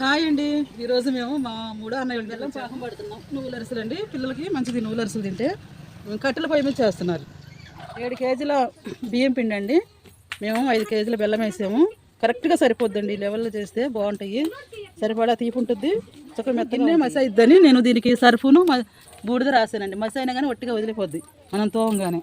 Hi అండి, ఈరోజు మేము మా మూడో అన్నయ్య బెల్లం పాకం పడుతున్నాం. నువ్వుల అరిసెలు అండి. పిల్లలకి మంచిది నువ్వుల అరిసెలు తింటే. కట్టెల పొయ్యి మీద చేస్తున్నారు. 7 కేజీల బియ్యం పిండి అండి. మేము 5 కేజీల బెల్లం వేసాము. కరెక్ట్గా సరిపోద్దండి. ఈ లెవెల్లో చేస్తే బాగుంటాయి. సరిపడా తీపి ఉంటుంది. చక్కగా మెత్తగా మసి అయిద్దని నేను దీనికి సర్ఫును బూడిద రాసానండి. మసి అయినా కానీ ఒట్టిగా వదిలిపోద్ది మనం తోవంగానే.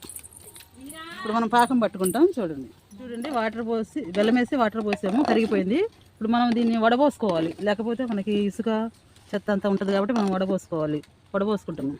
ఇప్పుడు మనం పాకం పట్టుకుంటాం. చూడండి వాటర్ పోసి బెల్లం వేసి వాటర్ పోసాము, కరిగిపోయింది. ఇప్పుడు మనం దీన్ని వడబోసుకోవాలి, లేకపోతే మనకి ఇసుక చెత్త అంతా ఉంటుంది కాబట్టి మనం వడబోసుకోవాలి. వడబోసుకుంటున్నాం.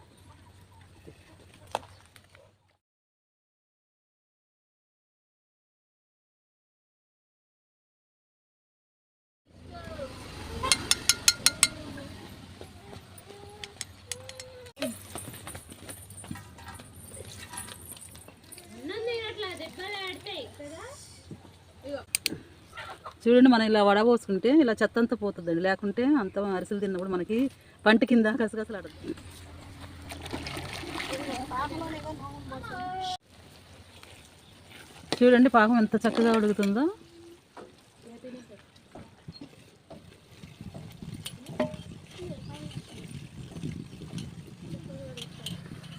చూడండి, మనం ఇలా వడబోసుకుంటే ఇలా చెత్త అంతా పోతుందండి. లేకుంటే అంత అరిసెలు తిన్నప్పుడు మనకి పంట కింద కసగసలు ఆడుతుంది. చూడండి పాకం ఎంత చక్కగా ఉడుకుతుందో.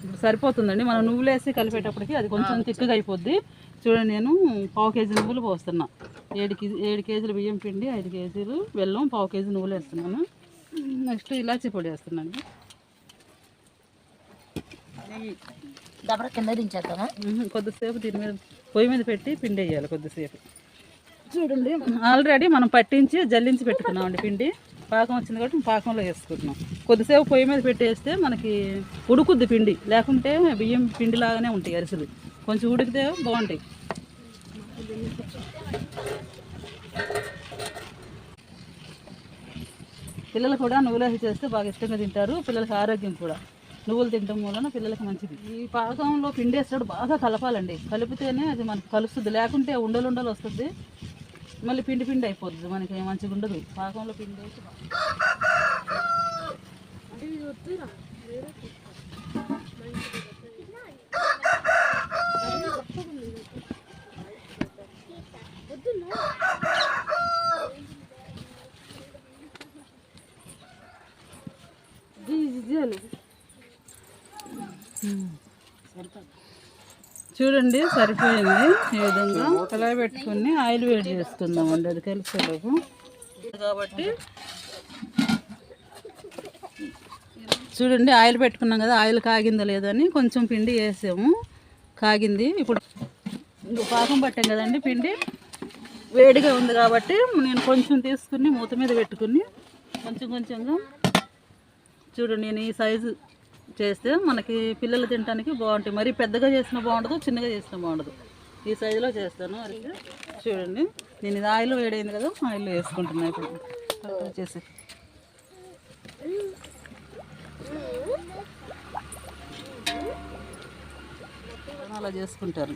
ఇప్పుడు సరిపోతుందండి. మనం నువ్వులు వేసి కలిపేటప్పటికి అది కొంచెం తిక్కుగా అయిపోద్ది. చూడండి, నేను 1/2 కేజీ నువ్వులు పోస్తున్నా. 7 కేజీల బియ్యం పిండి, 5 కేజీలు బెల్లం, 1/2 కేజీ నువ్వులు వేస్తున్నాను. నెక్స్ట్ ఇలాచీ పొడి వేస్తున్నాను. కింద దించేద్దామా? కొద్దిసేపు దీని మీద పొయ్యి మీద పెట్టి పిండి వేయాలి కొద్దిసేపు. చూడండి, ఆల్రెడీ మనం పట్టించి జల్లించి పెట్టుకున్నామండి పిండి. పాకం వచ్చింది కాబట్టి పాకంలో వేసుకుంటున్నాం. కొద్దిసేపు పొయ్యి మీద పెట్టేస్తే మనకి ఉడుకుద్ది పిండి. లేకుంటే బియ్యం పిండి లాగానే ఉంటాయి అరిసెలు. కొంచెం ఉడికితే బాగుంటాయి. పిల్లలు కూడా నువ్వులేసి చేస్తే బాగా ఇష్టంగా తింటారు. పిల్లలకి ఆరోగ్యం కూడా నువ్వులు తినడం వలన పిల్లలకి మంచిది. ఈ పాకంలో పిండి వేసేటప్పుడు బాగా కలపాలండి. కలిపితేనే అది మనకు కలుస్తుంది. లేకుంటే ఉండలు ఉండలు వస్తుంది, మళ్ళీ పిండి పిండి అయిపోతుంది, మనకి మంచిగా ఉండదు. పాకంలో పిండి వేసి చూడండి సరిపోయింది. ఈ విధంగా కళాయి పెట్టుకుని ఆయిల్ వేడి చేసుకుందాం అండి. అది కలిసేలోపు కాబట్టి చూడండి ఆయిల్ పెట్టుకున్నాం కదా, ఆయిల్ కాగిందా లేదని కొంచెం పిండి వేసాము. కాగింది. ఇప్పుడు పాకం పట్టాం కదండి, పిండి వేడిగా ఉంది కాబట్టి నేను కొంచెం తీసుకుని మూత మీద పెట్టుకుని కొంచెంగా చూడండి, నేను ఈ సైజు చేస్తే మనకి పిల్లలు తినడానికి బాగుంటాయి. మరీ పెద్దగా చేసినా బాగుండదు, చిన్నగా చేసినా బాగుండదు. ఈ సైజులో చేస్తాను. అయితే చూడండి, నేను ఇది ఆయిల్ వేడైంది కదా, ఆయిల్ వేసుకుంటున్నాను. ఇప్పుడు వచ్చేసి అలా చేసుకుంటారు.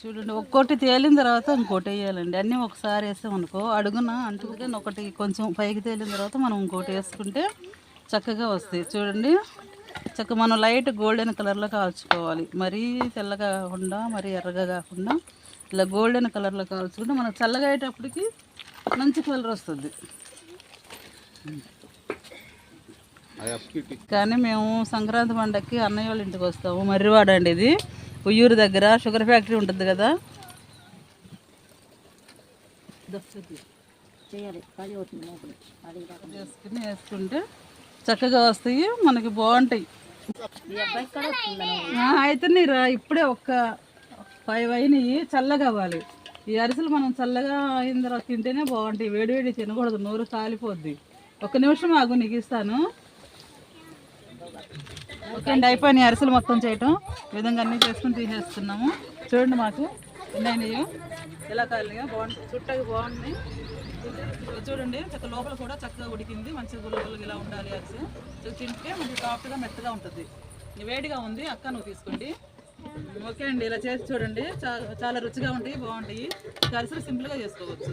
చూడండి, ఒక్కోటి తేలిన తర్వాత ఇంకోటి వేయాలండి. అన్నీ ఒకసారి వేసాం అనుకో అడుగున అంటుంది. కానీ ఒకటి కొంచెం పైకి తేలిన తర్వాత మనం ఇంకోటి వేసుకుంటే చక్కగా వస్తాయి. చూడండి, చక్కగా మనం లైట్ గోల్డెన్ కలర్లో కాల్చుకోవాలి. మరీ తెల్లగా కాకుండా మరీ ఎర్రగా కాకుండా ఇలా గోల్డెన్ కలర్లో కాల్చుకుంటే మనకు చల్లగా అయ్యేటప్పటికి మంచి కలర్ వస్తుంది. కానీ మేము సంక్రాంతి పండగకి అన్నయ్య వాళ్ళ ఇంటికి వస్తాము. మర్రివాడ అండి ఇది, ఉయ్యూరు దగ్గర షుగర్ ఫ్యాక్టరీ ఉంటుంది కదా. చేసుకుని వేసుకుంటే చక్కగా వస్తాయి, మనకి బాగుంటాయి. అయితే నీరు ఇప్పుడే ఒక్క 5 అయినాయి. చల్లగా అవ్వాలి ఈ అరిసెలు. మనం చల్లగా అయిన తర్వాత తింటేనే బాగుంటాయి. వేడివేడి తినకూడదు, నోరు కాలిపోద్ది. 1 నిమిషం ఆగు, నీకు ఇస్తాను. ఓకే అండి, అయిపోయినాయి అరిసెలు మొత్తం చేయటం. ఈ విధంగా అన్నీ చేసుకుని తీసేస్తున్నాము. చూడండి మాకు ఎన్నైనాయో, ఎలా కాలినాయో. బాగుంటాయి, చుట్టగా బాగున్నాయి. చూడండి, చక్కగా లోపల కూడా చక్కగా ఉడికింది. మంచిగా గుల్లగుల్లగా ఇలా ఉండాలి అరిసె. తింటే మంచి సాఫ్ట్గా మెత్తగా ఉంటుంది. వేడిగా ఉంది అక్క, నువ్వు తీసుకోండి. ఓకే అండి, ఇలా చేసి చూడండి. చాలా రుచిగా ఉంటాయి, బాగుంటాయి. అరిసెలు సింపుల్గా చేసుకోవచ్చు.